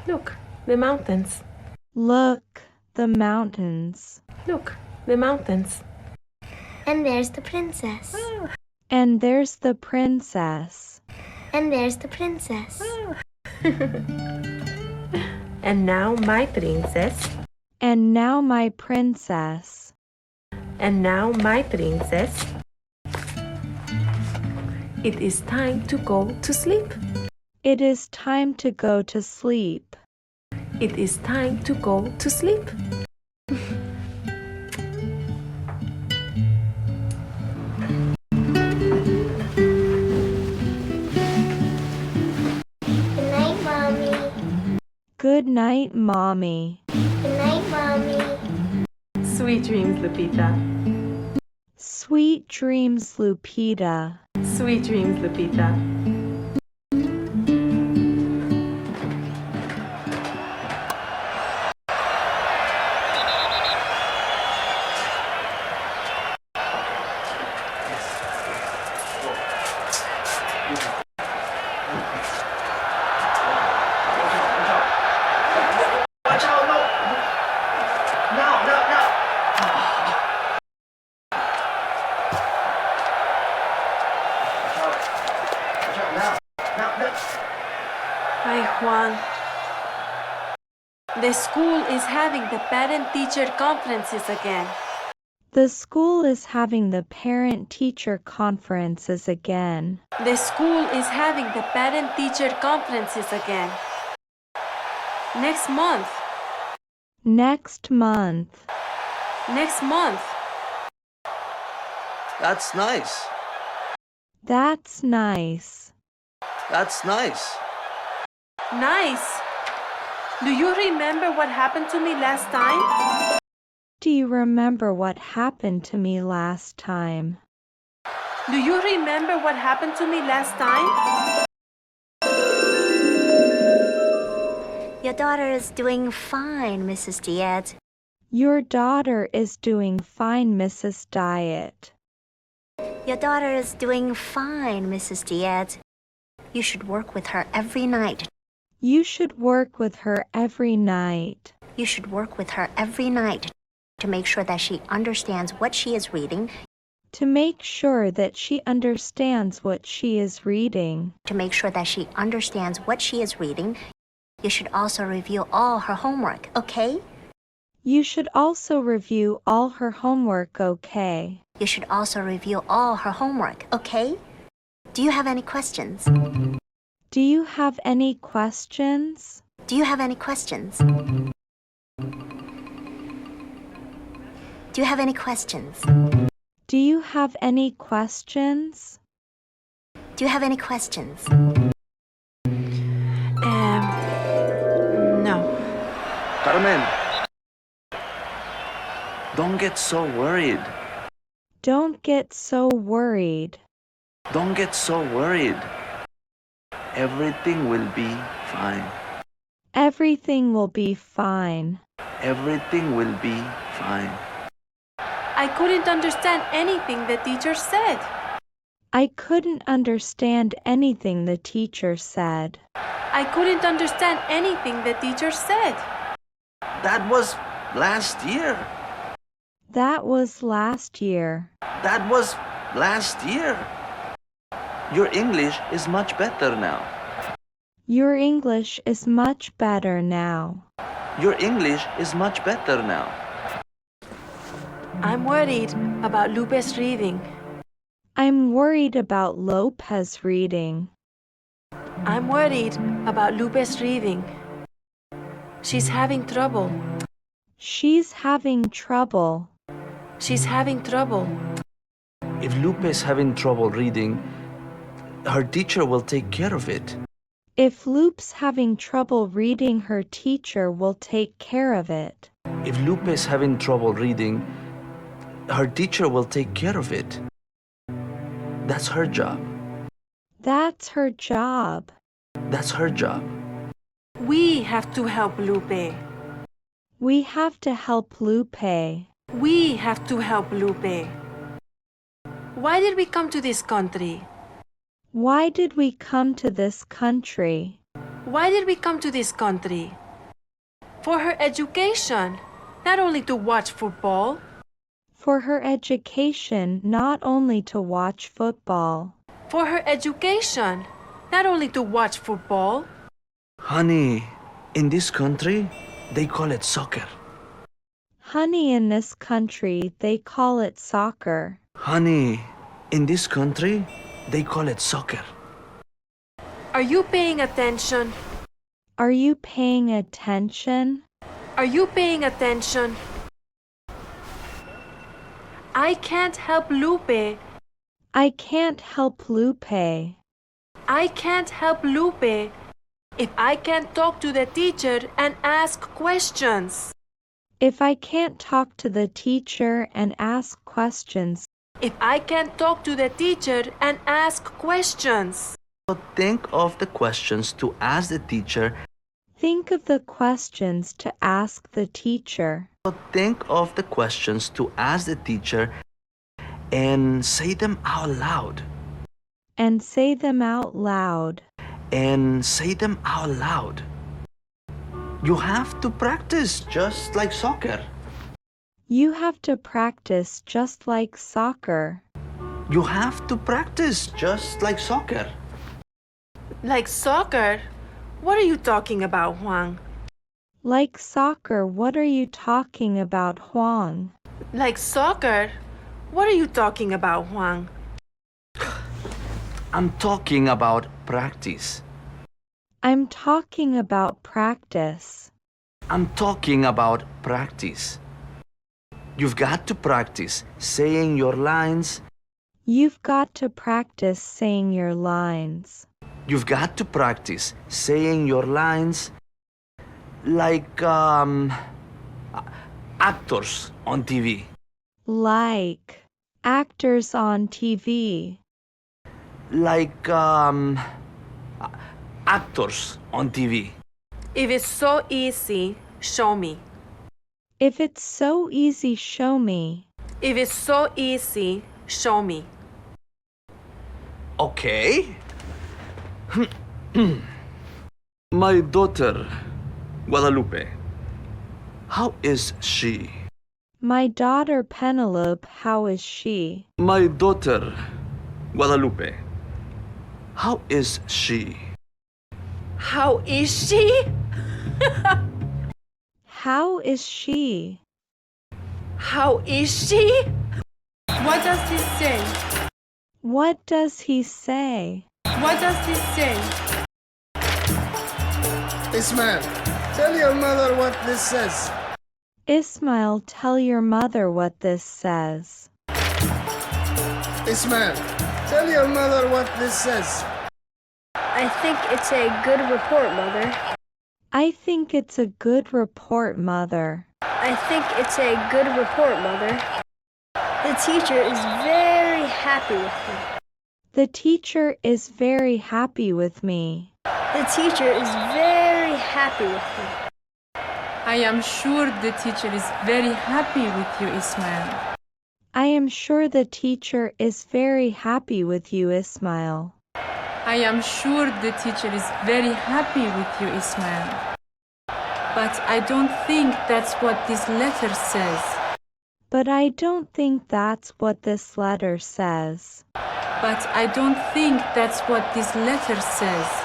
Look, the mountains. Look, the mountains. Look, the mountains. And there's the princess. And there's the princess. And there's the princess. And now my princess. And now my princess. And now my princess. It is time to go to sleep. It is time to go to sleep. It is time to go to sleep. Good night, Mommy. Good night, Mommy. Good night, Mommy. Sweet dreams, Lupita. Sweet dreams, Lupita. Sweet dreams, Lupita. Watch out, no! Now! Watch out, now! Hi, Juan. The school is having the parent-teacher conferences again. The school is having the parent-teacher conferences again. The school is having the parent-teacher conferences again. Next month. Next month. Next month. That's nice. That's nice. That's nice. Nice. Do you remember what happened to me last time? Do you remember what happened to me last time? Do you remember what happened to me last time? Your daughter is doing fine, Mrs. Diaz. Your daughter is doing fine, Mrs. Diet. Your daughter is doing fine, Mrs. Diaz. You should work with her every night. You should work with her every night. You should work with her every night to make sure that she understands what she is reading. To make sure that she understands what she is reading. To make sure that she understands what she is reading, you should also review all her homework, okay? You should also review all her homework, okay? You should also review all her homework, okay? Do you have any questions? Do you have any questions? Do you have any questions? Do you have any questions? Do you have any questions? Do you have any questions? No. Carmen! Don't get so worried. Don't get so worried. Don't get so worried. Everything will be fine. Everything will be fine. Everything will be fine. I couldn't understand anything the teacher said. I couldn't understand anything the teacher said. I couldn't understand anything the teacher said. That was last year. That was last year. That was last year. Your English is much better now. Your English is much better now. Your English is much better now. I'm worried about Lupe's reading. I'm worried about Lopez reading. I'm worried about Lupe's reading. She's having trouble. She's having trouble. She's having trouble. If Lupe is having trouble reading, her teacher will take care of it. If Lupe's having trouble reading, her teacher will take care of it. If Lupe is having trouble reading, her teacher will take care of it. That's her job. That's her job. That's her job. We have to help Lupe. We have to help Lupe. We have to help Lupe. Why did we come to this country? Why did we come to this country? Why did we come to this country? For her education, not only to watch football. For her education, not only to watch football. For her education, not only to watch football. Honey, in this country, they call it soccer. Honey, in this country, they call it soccer. Honey, in this country, they call it soccer. Are you paying attention? Are you paying attention? Are you paying attention? I can't help Lupe. I can't help Lupe. I can't help Lupe if I can't talk to the teacher and ask questions. If I can't talk to the teacher and ask questions. If I can't talk to the teacher and ask questions. So think of the questions to ask the teacher. Think of the questions to ask the teacher. So think of the questions to ask the teacher and say them out loud. And say them out loud. And say them out loud. You have to practice just like soccer. You have to practice just like soccer. You have to practice just like soccer. Like soccer? What are you talking about, Juan? Like soccer, what are you talking about, Huang? Like soccer? What are you talking about, Juan? I'm talking about practice. I'm talking about practice. I'm talking about practice. You've got to practice saying your lines. You've got to practice saying your lines. You've got to practice saying your lines like actors on TV. Like actors on TV. Like actors on TV. If it's so easy, show me. If it's so easy, show me. If it's so easy, show me. Okay. My daughter, Guadalupe, how is she? My daughter Penelope, how is she? My daughter, Guadalupe, how is she? How is she? How is she? How is she? What does he say? What does he say? What does he say? Ismail, tell your mother what this says. Ismail, tell your mother what this says. Ismail, tell your mother what this says. I think it's a good report, Mother. I think it's a good report, Mother. I think it's a good report, Mother. The teacher is very happy with me. The teacher is very happy with me. The teacher is very happy with me. I am sure the teacher is very happy with you, Ismail. I am sure the teacher is very happy with you, Ismail. I am sure the teacher is very happy with you, Ismail. But I don't think that's what this letter says. But I don't think that's what this letter says. But I don't think that's what this letter says.